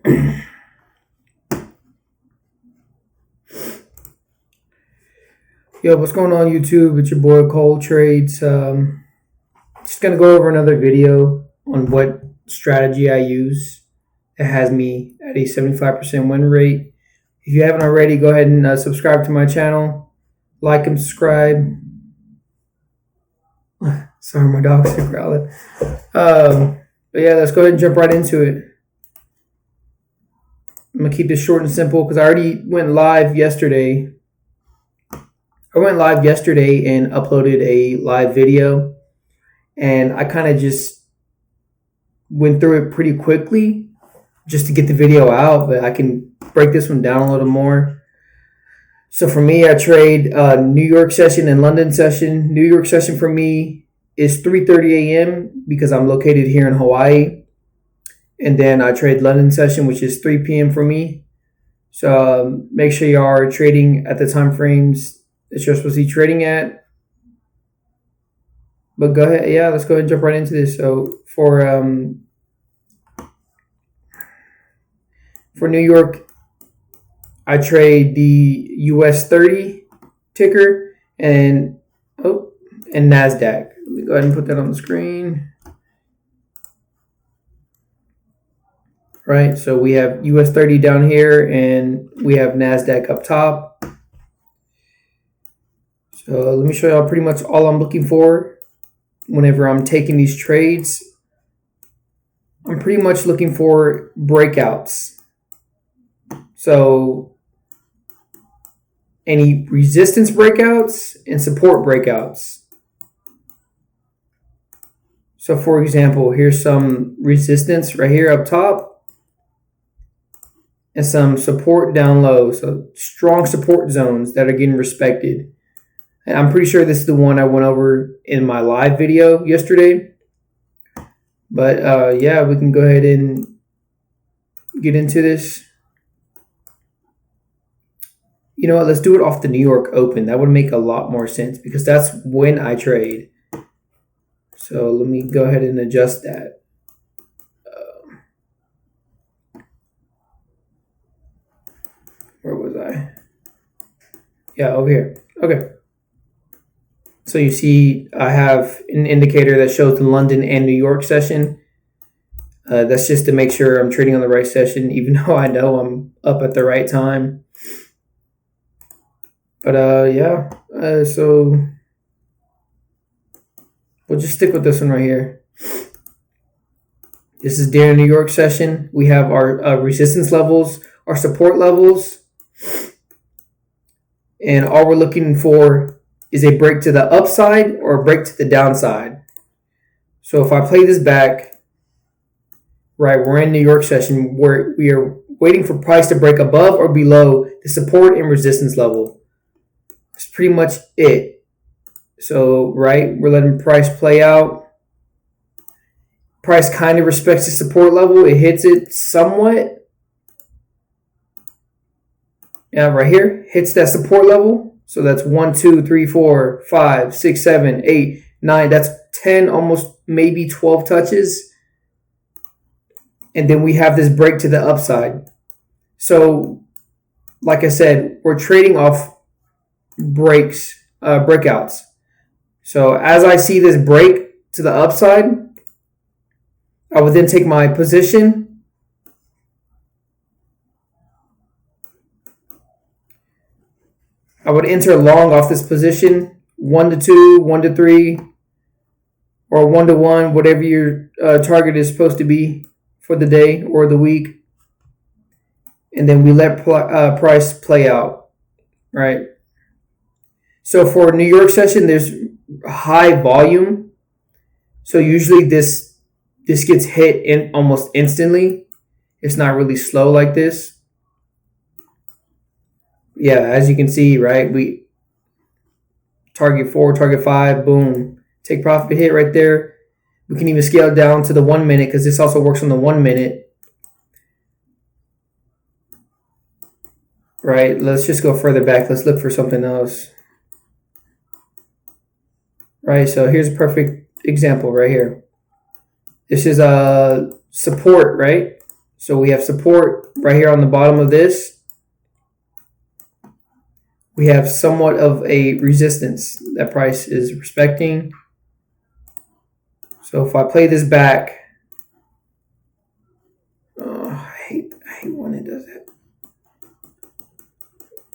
Yo, what's going on YouTube? It's your boy Cole Trades. Just gonna go over another video on what strategy I use that has me at a 75% win rate. If you haven't already, go ahead and subscribe to my channel, like and subscribe. Sorry, my dogs are growling. But yeah, let's go ahead and jump right into it. I'm gonna keep this short and simple because I already went live yesterday. I went live yesterday and uploaded a live video, and I kind of just went through it pretty quickly just to get the video out, but I can break this one down a little more. So for me, I trade New York session and London session. New York session for me is 3:30 a.m. because I'm located here in Hawaii. And then I trade London session, which is 3 p.m. for me. So make sure you are trading at the time frames that you're supposed to be trading at. But go ahead, yeah, let's go ahead and jump right into this. So for New York, I trade the US 30 ticker and NASDAQ. Let me go ahead and put that on the screen. Right, so we have US 30 down here and we have NASDAQ up top. So let me show y'all pretty much all I'm looking for whenever I'm taking these trades. I'm pretty much looking for breakouts. So any resistance breakouts and support breakouts. So for example, here's some resistance right here up top and some support down low. So strong support zones that are getting respected. And I'm pretty sure this is the one I went over in my live video yesterday. But yeah, we can go ahead and get into this. You know what? Let's do it off the New York Open. That would make a lot more sense because that's when I trade. So let me go ahead and adjust that. Where was I? Yeah, over here. Okay. So you see I have an indicator that shows the London and New York session. That's just to make sure I'm trading on the right session, even though I know I'm up at the right time. But yeah, so we'll just stick with this one right here. This is during New York session. We have our resistance levels, our support levels. And all we're looking for is a break to the upside or a break to the downside. So if I play this back, right, we're in New York session where we are waiting for price to break above or below the support and resistance level. That's pretty much it. So, right, we're letting price play out. Price kind of respects the support level. It hits it somewhat. Yeah, right here, hits that support level. So that's 1, 2, 3, 4, 5, 6, 7, 8, 9. That's 10, almost maybe 12 touches. And then we have this break to the upside. So, like I said, we're trading off breakouts. So as I see this break to the upside, I would then take my position. I would enter long off this position, 1 to 2, 1 to 3, or 1 to 1, whatever your target is supposed to be for the day or the week. And then we let price play out, right? So for New York session, there's high volume. So usually this gets hit in almost instantly. It's not really slow like this. Yeah, as you can see, right, we target 4, target 5, boom, take profit hit right there. We can even scale it down to the 1 minute because this also works on the 1 minute. Right, let's just go further back. Let's look for something else. Right, so here's a perfect example right here. This is a support, right? So we have support right here on the bottom of this. We have somewhat of a resistance that price is respecting. So if I play this back, I hate when it does that.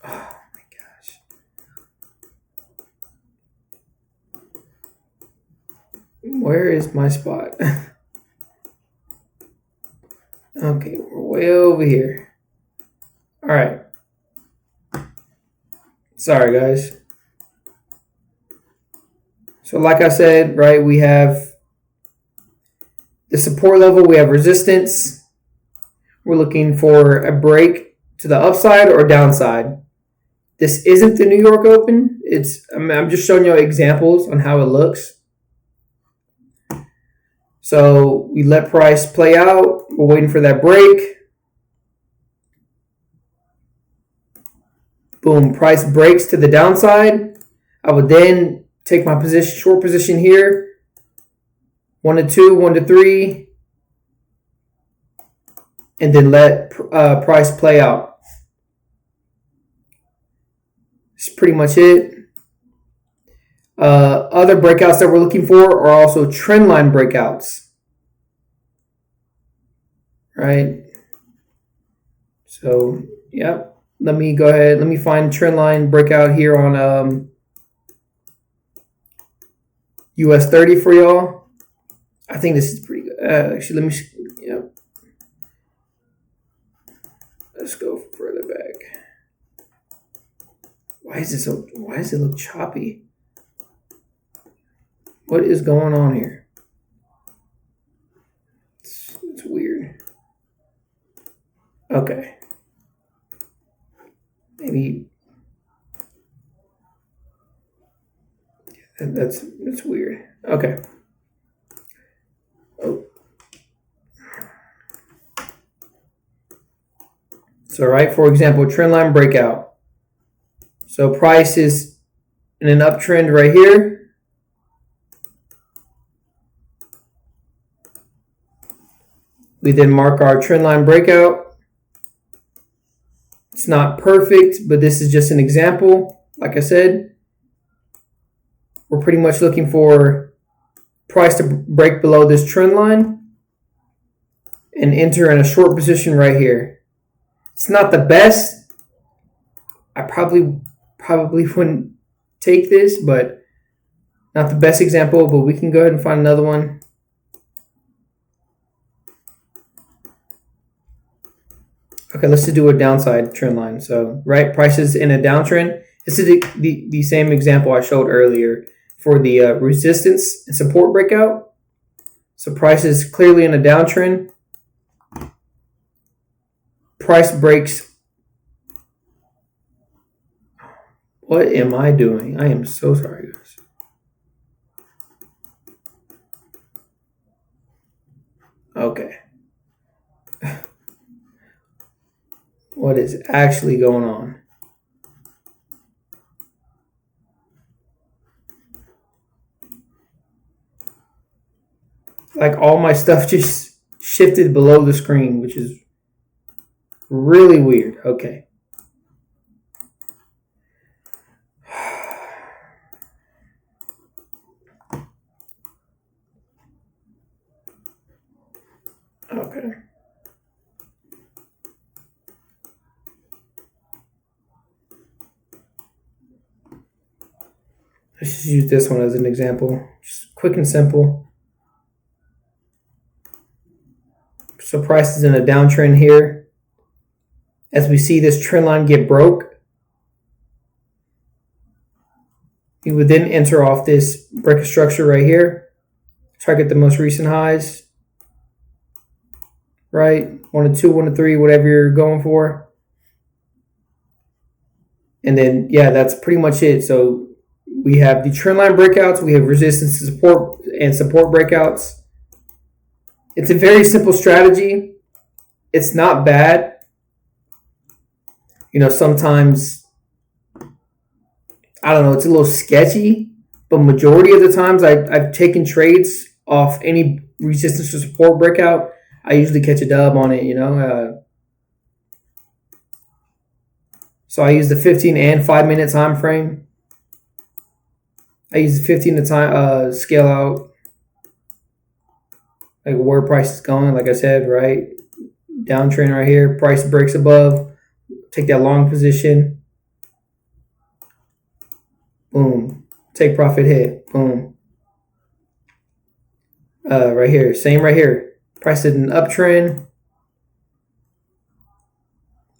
Oh my gosh. Where is my spot? Okay, we're way over here. All right. Sorry, guys. So like I said, right, we have the support level, we have resistance. We're looking for a break to the upside or downside. This isn't the New York Open. I'm just showing you examples on how it looks. So we let price play out. We're waiting for that break. Boom, price breaks to the downside. I would then take my position, short position here. 1 to 2, 1 to 3. And then let price play out. That's pretty much it. Other breakouts that we're looking for are also trend line breakouts. Right? So, yep. Let me go ahead. Let me find trend line breakout here on US 30 for y'all. I think this is pretty good. Actually, let me, yep. Let's go further back. Why does it look choppy? What is going on here? It's weird. Okay. Maybe that's weird. Okay. Oh. So right, for example, trend line breakout. So price is in an uptrend right here. We then mark our trend line breakout. It's not perfect, but this is just an example. Like I said, we're pretty much looking for price to break below this trend line and enter in a short position right here. It's not the best. I probably wouldn't take this, but not the best example, but we can go ahead and find another one. Okay, let's just do a downside trend line. So, right, prices in a downtrend. This is the same example I showed earlier for the resistance and support breakout. So, price is clearly in a downtrend. Price breaks. What am I doing? I am so sorry, guys. Okay. What is actually going on? Like all my stuff just shifted below the screen, which is really weird. Okay. Okay. Let's just use this one as an example. Just quick and simple. So price is in a downtrend here. As we see this trend line get broke, we would then enter off this break of structure right here. Target the most recent highs. Right? 1 to 2, 1 to 3, whatever you're going for. And then, yeah, that's pretty much it. So we have the trend line breakouts. We have resistance to support breakouts. It's a very simple strategy. It's not bad. You know, sometimes, I don't know, it's a little sketchy. But majority of the times I've taken trades off any resistance to support breakout. I usually catch a dub on it, so I use the 15 and 5 minute time frame. I use the 15 to time scale out, like where price is going. Like I said, right, downtrend right here. Price breaks above. Take that long position. Boom. Take profit hit. Boom. Right here. Same right here. Price is an uptrend.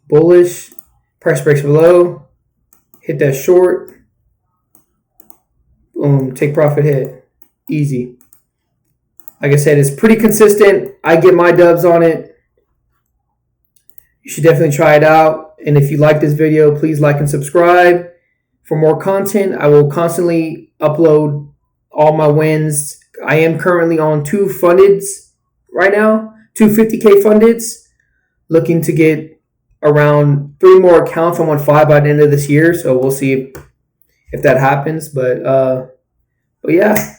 Bullish. Price breaks below. Hit that short. Boom. Take profit hit. Easy. Like I said, it's pretty consistent. I get my dubs on it. You should definitely try it out. And if you like this video, please like and subscribe. For more content, I will constantly upload all my wins. I am currently on 2 fundeds right now, 2 50K fundeds. Looking to get around 3 more accounts. I want 5 by the end of this year, so we'll see if that happens. But yeah,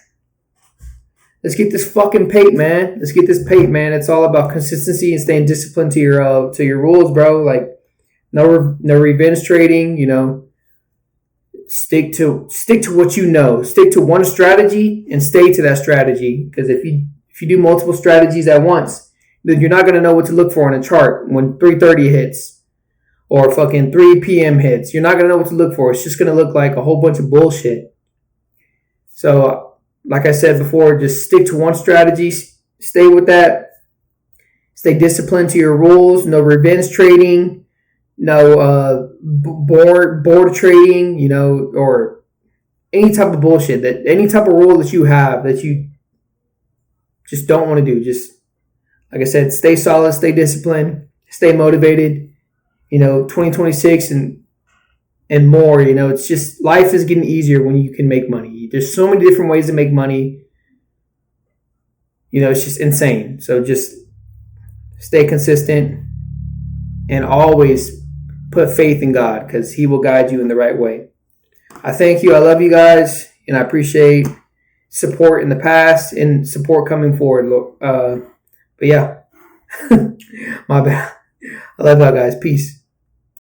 let's get this fucking pape, man. Let's get this pape, man. It's all about consistency and staying disciplined to your rules, bro. Like no revenge trading. Stick to what you know. Stick to one strategy and stay to that strategy. Because if you do multiple strategies at once, then you're not going to know what to look for in a chart when 3:30 hits or fucking 3 p.m. hits. You're not going to know what to look for. It's just going to look like a whole bunch of bullshit. So, like I said before, just stick to one strategy. Stay with that. Stay disciplined to your rules. No revenge trading. No board trading, or any type of bullshit, any type of rule that you have that you just don't want to do. Just, like I said, stay solid, stay disciplined, stay motivated. 2026 and more, it's just, life is getting easier when you can make money. There's so many different ways to make money. It's just insane. So just stay consistent and always put faith in God, because He will guide you in the right way. I thank you. I love you guys, and I appreciate support in the past and support coming forward. But yeah, my bad. I love y'all guys. Peace.